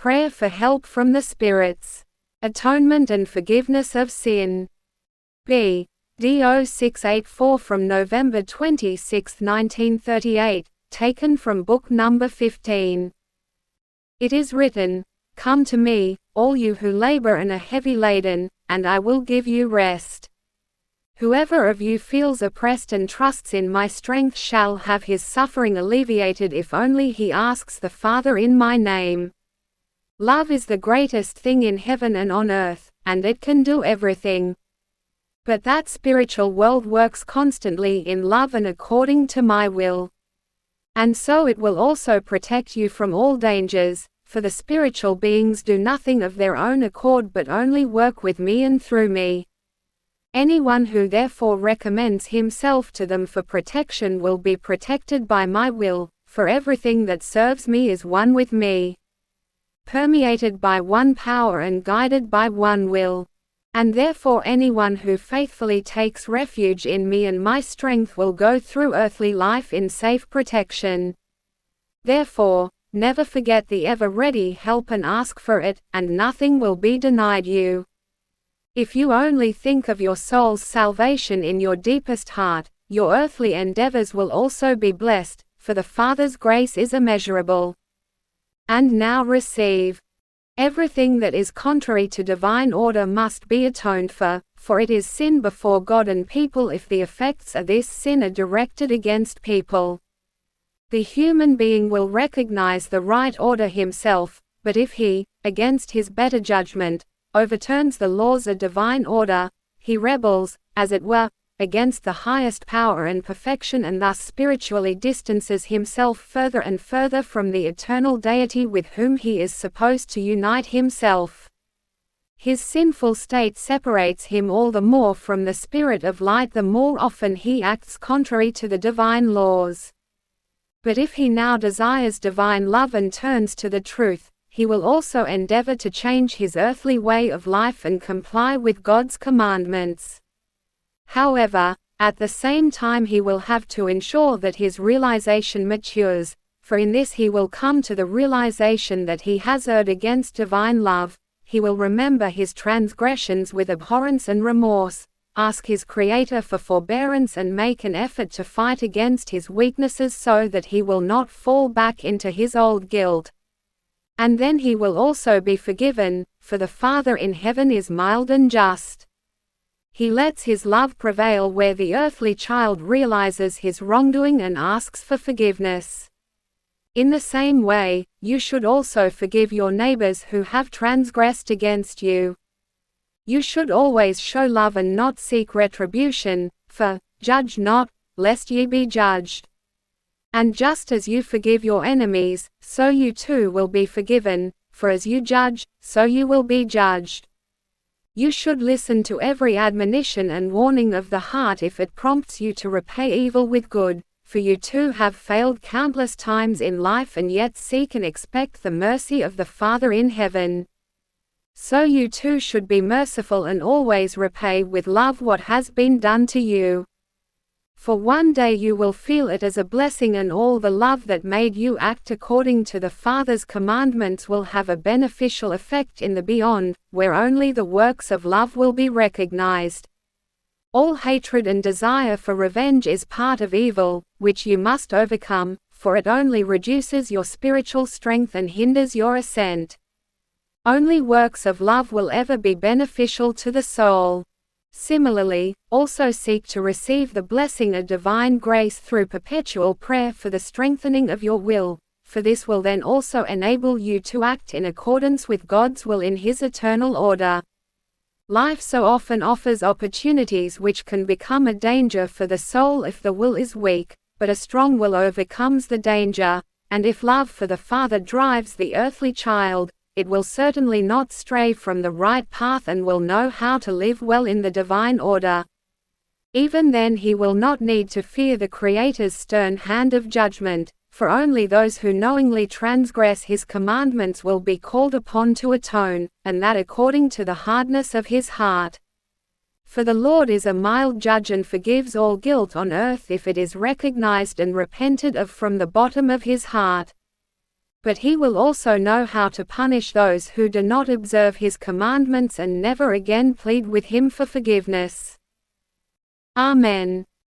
Prayer for help from the spirits. Atonement and forgiveness of sin. BD0684 from November 26, 1938, taken from book number 15. It is written, "Come to me, all you who labor and are heavy laden, and I will give you rest. Whoever of you feels oppressed and trusts in my strength shall have his suffering alleviated if only he asks the Father in my name." Love is the greatest thing in heaven and on earth, and it can do everything. But that spiritual world works constantly in love and according to my will. And so it will also protect you from all dangers, for the spiritual beings do nothing of their own accord but only work with me and through me. Anyone who therefore recommends himself to them for protection will be protected by my will, for everything that serves me is one with me, permeated by one power and guided by one will. And therefore anyone who faithfully takes refuge in me and my strength will go through earthly life in safe protection. Therefore, never forget the ever-ready help and ask for it, and nothing will be denied you. If you only think of your soul's salvation in your deepest heart, your earthly endeavors will also be blessed, for the Father's grace is immeasurable. And now receive. Everything that is contrary to divine order must be atoned for it is sin before God and people if the effects of this sin are directed against people. The human being will recognize the right order himself, but if he, against his better judgment, overturns the laws of divine order, he rebels, as it were, against the highest power and perfection and thus spiritually distances himself further and further from the eternal deity with whom he is supposed to unite himself. His sinful state separates him all the more from the Spirit of light the more often he acts contrary to the divine laws. But if he now desires divine love and turns to the truth, he will also endeavor to change his earthly way of life and comply with God's commandments. However, at the same time he will have to ensure that his realization matures, for in this he will come to the realization that he has erred against divine love. He will remember his transgressions with abhorrence and remorse, ask his Creator for forbearance and make an effort to fight against his weaknesses so that he will not fall back into his old guilt. And then he will also be forgiven, for the Father in heaven is mild and just. He lets his love prevail where the earthly child realizes his wrongdoing and asks for forgiveness. In the same way, you should also forgive your neighbors who have transgressed against you. You should always show love and not seek retribution, for, "Judge not, lest ye be judged." And just as you forgive your enemies, so you too will be forgiven, for as you judge, so you will be judged. You should listen to every admonition and warning of the heart if it prompts you to repay evil with good, for you too have failed countless times in life and yet seek and expect the mercy of the Father in heaven. So you too should be merciful and always repay with love what has been done to you. For one day you will feel it as a blessing and all the love that made you act according to the Father's commandments will have a beneficial effect in the beyond, where only the works of love will be recognized. All hatred and desire for revenge is part of evil, which you must overcome, for it only reduces your spiritual strength and hinders your ascent. Only works of love will ever be beneficial to the soul. Similarly, also seek to receive the blessing of divine grace through perpetual prayer for the strengthening of your will, for this will then also enable you to act in accordance with God's will in His eternal order. Life so often offers opportunities which can become a danger for the soul if the will is weak, but a strong will overcomes the danger, and if love for the Father drives the earthly child, it will certainly not stray from the right path and will know how to live well in the divine order. Even then he will not need to fear the Creator's stern hand of judgment, for only those who knowingly transgress His commandments will be called upon to atone, and that according to the hardness of his heart. For the Lord is a mild judge and forgives all guilt on earth if it is recognized and repented of from the bottom of his heart. but he will also know how to punish those who do not observe his commandments and never again plead with him for forgiveness. Amen.